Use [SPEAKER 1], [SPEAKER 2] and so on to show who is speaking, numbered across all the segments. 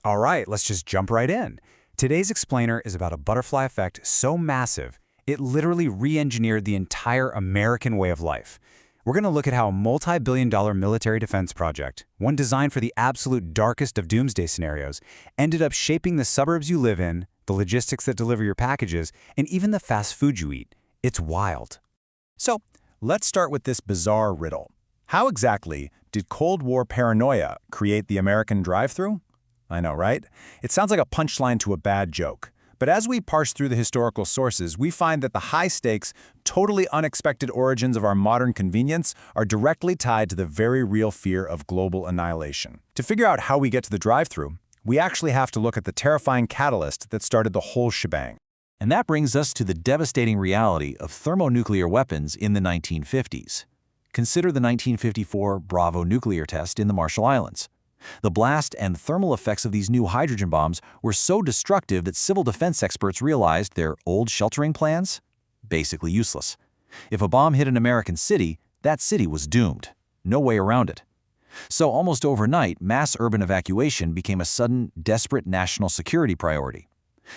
[SPEAKER 1] All right, let's just jump right in. Today's explainer is about a butterfly effect so massive, it literally re-engineered the entire American way of life. We're going to look at how a multi-billion-dollar military defense project, one designed for the absolute darkest of doomsday scenarios, ended up shaping the suburbs you live in, the logistics that deliver your packages, and even the fast food you eat. It's wild.
[SPEAKER 2] So, let's start with this bizarre riddle. How exactly did Cold War paranoia create the American drive-thru? I know, right? It sounds like a punchline to a bad joke. But as we parse through the historical sources, we find that the high-stakes, totally unexpected origins of our modern convenience are directly tied to the very real fear of global annihilation. To figure out how we get to the drive-thru, we actually have to look at the terrifying catalyst that started the whole shebang.
[SPEAKER 3] And that brings us to the devastating reality of thermonuclear weapons in the 1950s. Consider the 1954 Bravo nuclear test in the Marshall Islands. The blast and thermal effects of these new hydrogen bombs were so destructive that civil defense experts realized their old sheltering plans? Basically useless. If a bomb hit an American city, that city was doomed. No way around it. So almost overnight, mass urban evacuation became a sudden, desperate national security priority.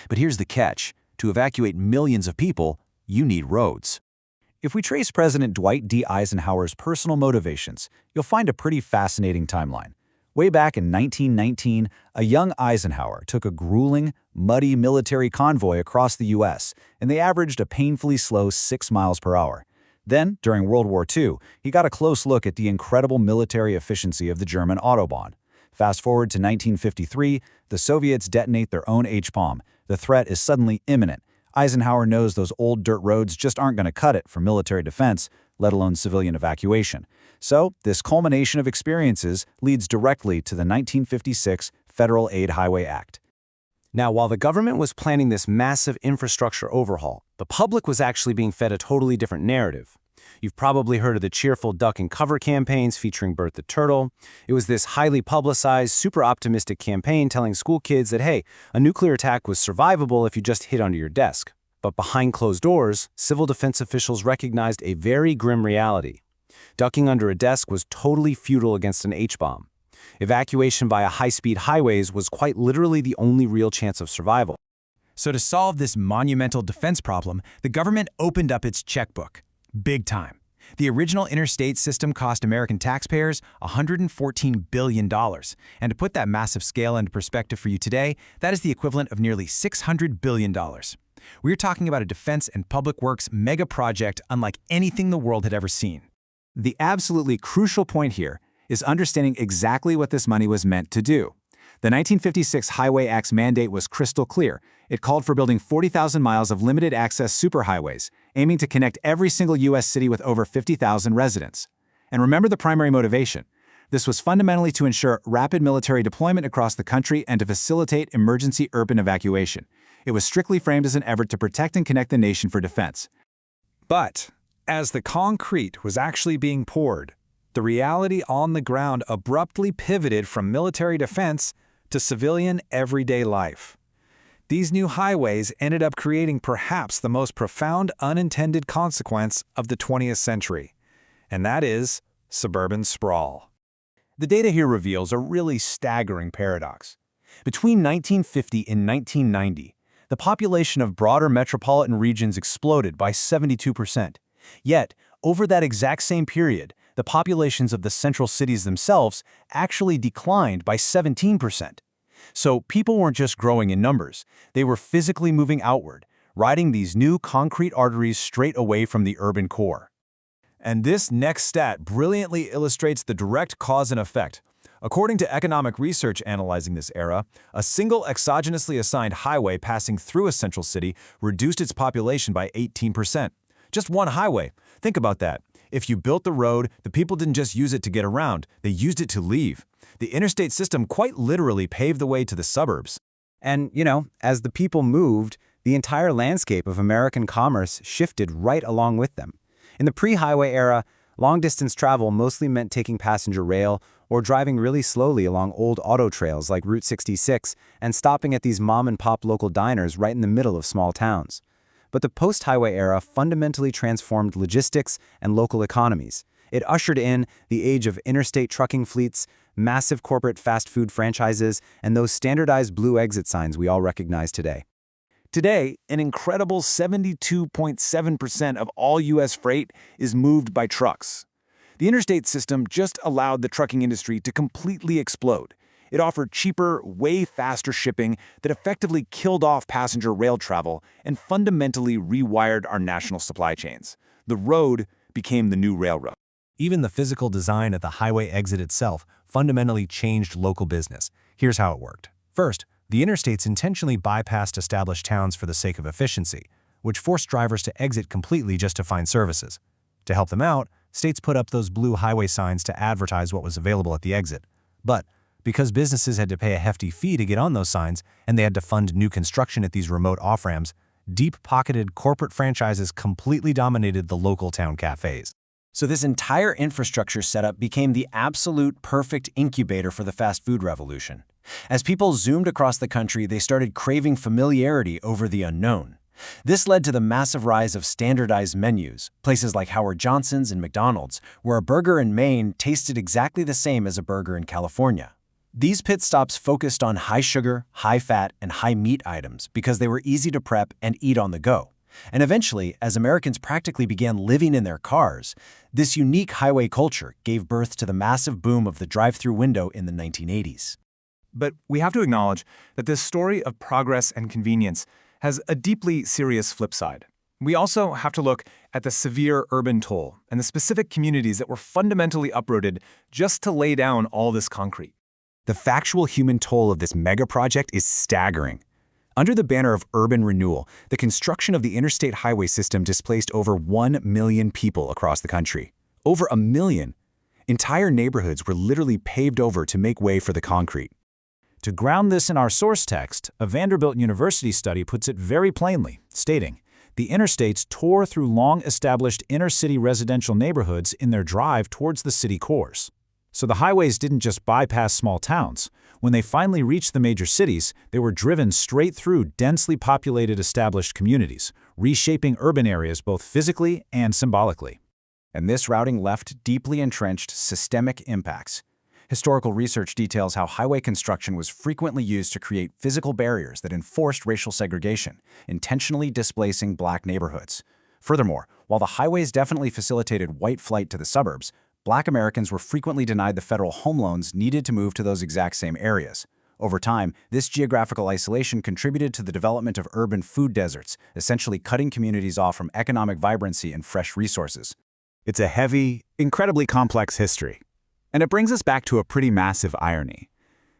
[SPEAKER 3] But here's the catch. To evacuate millions of people, you need roads.
[SPEAKER 1] If we trace President Dwight D. Eisenhower's personal motivations, you'll find a pretty fascinating timeline. Way back in 1919, a young Eisenhower took a grueling, muddy military convoy across the U.S., and they averaged a painfully slow 6 miles per hour. Then, during World War II, he got a close look at the incredible military efficiency of the German Autobahn. Fast forward to 1953, the Soviets detonate their own H-bomb. The threat is suddenly imminent. Eisenhower knows those old dirt roads just aren't going to cut it for military defense, let alone civilian evacuation. So, this culmination of experiences leads directly to the 1956 Federal Aid Highway Act. Now, while the government was planning this massive infrastructure overhaul, the public was actually being fed a totally different narrative. You've probably heard of the cheerful duck and cover campaigns featuring Bert the Turtle. It was this highly publicized, super optimistic campaign telling school kids that, hey, a nuclear attack was survivable if you just hid under your desk. But behind closed doors, civil defense officials recognized a very grim reality. Ducking under a desk was totally futile against an H-bomb. Evacuation via high-speed highways was quite literally the only real chance of survival.
[SPEAKER 2] So to solve this monumental defense problem, the government opened up its checkbook. Big time. The original interstate system cost American taxpayers $114 billion. And to put that massive scale into perspective for you today, that is the equivalent of nearly $600 billion. We're talking about a defense and public works mega project unlike anything the world had ever seen.
[SPEAKER 1] The absolutely crucial point here is understanding exactly what this money was meant to do. The 1956 Highway Act's mandate was crystal clear. It called for building 40,000 miles of limited-access superhighways, aiming to connect every single U.S. city with over 50,000 residents. And remember the primary motivation. This was fundamentally to ensure rapid military deployment across the country and to facilitate emergency urban evacuation. It was strictly framed as an effort to protect and connect the nation for defense.
[SPEAKER 4] But as the concrete was actually being poured, the reality on the ground abruptly pivoted from military defense to civilian everyday life. These new highways ended up creating perhaps the most profound unintended consequence of the 20th century, and that is suburban sprawl.
[SPEAKER 1] The data here reveals a really staggering paradox. Between 1950 and 1990, the population of broader metropolitan regions exploded by 72%. Yet, over that exact same period, the populations of the central cities themselves actually declined by 17%. So people weren't just growing in numbers, they were physically moving outward, riding these new concrete arteries straight away from the urban core.
[SPEAKER 4] And this next stat brilliantly illustrates the direct cause and effect. According to economic research analyzing this era, a single exogenously assigned highway passing through a central city reduced its population by 18%. Just one highway. Think about that. If you built the road, the people didn't just use it to get around, they used it to leave. The interstate system quite literally paved the way to the suburbs.
[SPEAKER 5] And, as the people moved, the entire landscape of American commerce shifted right along with them. In the pre-highway era, long-distance travel mostly meant taking passenger rail or driving really slowly along old auto trails like Route 66 and stopping at these mom-and-pop local diners right in the middle of small towns. But the post-highway era fundamentally transformed logistics and local economies. It ushered in the age of interstate trucking fleets, massive corporate fast food franchises, and those standardized blue exit signs we all recognize today.
[SPEAKER 4] Today, an incredible 72.7% of all U.S. freight is moved by trucks. The interstate system just allowed the trucking industry to completely explode. It offered cheaper, way faster shipping that effectively killed off passenger rail travel and fundamentally rewired our national supply chains. The road became the new railroad.
[SPEAKER 2] Even the physical design of the highway exit itself fundamentally changed local business. Here's how it worked. First, the interstates intentionally bypassed established towns for the sake of efficiency, which forced drivers to exit completely just to find services. To help them out, states put up those blue highway signs to advertise what was available at the exit. But because businesses had to pay a hefty fee to get on those signs and they had to fund new construction at these remote off-ramps, deep-pocketed corporate franchises completely dominated the local town cafes.
[SPEAKER 3] So this entire infrastructure setup became the absolute perfect incubator for the fast food revolution. As people zoomed across the country, they started craving familiarity over the unknown. This led to the massive rise of standardized menus, places like Howard Johnson's and McDonald's, where a burger in Maine tasted exactly the same as a burger in California. These pit stops focused on high sugar, high fat, and high meat items because they were easy to prep and eat on the go. And eventually, as Americans practically began living in their cars, this unique highway culture gave birth to the massive boom of the drive-through window in the 1980s.
[SPEAKER 2] But we have to acknowledge that this story of progress and convenience has a deeply serious flip side. We also have to look at the severe urban toll and the specific communities that were fundamentally uprooted just to lay down all this concrete.
[SPEAKER 1] The factual human toll of this mega project is staggering. Under the banner of urban renewal, the construction of the Interstate Highway System displaced over 1 million people across the country. Over 1 million. Entire neighborhoods were literally paved over to make way for the concrete. To ground this in our source text, a Vanderbilt University study puts it very plainly, stating, "The interstates tore through long-established inner-city residential neighborhoods in their drive towards the city cores." So the highways didn't just bypass small towns. When they finally reached the major cities, they were driven straight through densely populated established communities, reshaping urban areas both physically and symbolically. And this routing left deeply entrenched systemic impacts. Historical research details how highway construction was frequently used to create physical barriers that enforced racial segregation, intentionally displacing Black neighborhoods. Furthermore, while the highways definitely facilitated white flight to the suburbs, Black Americans were frequently denied the federal home loans needed to move to those exact same areas. Over time, this geographical isolation contributed to the development of urban food deserts, essentially cutting communities off from economic vibrancy and fresh resources. It's a heavy, incredibly complex history. And it brings us back to a pretty massive irony.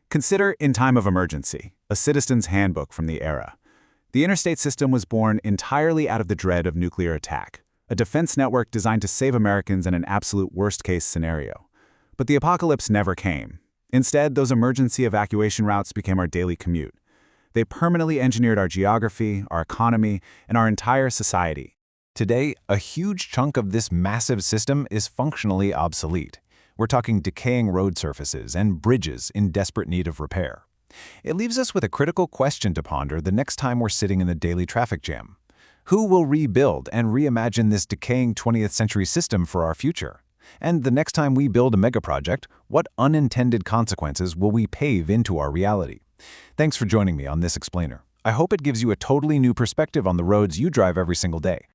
[SPEAKER 1] Consider In Time of Emergency, a citizen's handbook from the era. The interstate system was born entirely out of the dread of nuclear attack, a defense network designed to save Americans in an absolute worst-case scenario. But the apocalypse never came. Instead, those emergency evacuation routes became our daily commute. They permanently engineered our geography, our economy, and our entire society.
[SPEAKER 3] Today, a huge chunk of this massive system is functionally obsolete. We're talking decaying road surfaces and bridges in desperate need of repair. It leaves us with a critical question to ponder the next time we're sitting in a daily traffic jam. Who will rebuild and reimagine this decaying 20th century system for our future? And the next time we build a megaproject, what unintended consequences will we pave into our reality? Thanks for joining me on this explainer. I hope it gives you a totally new perspective on the roads you drive every single day.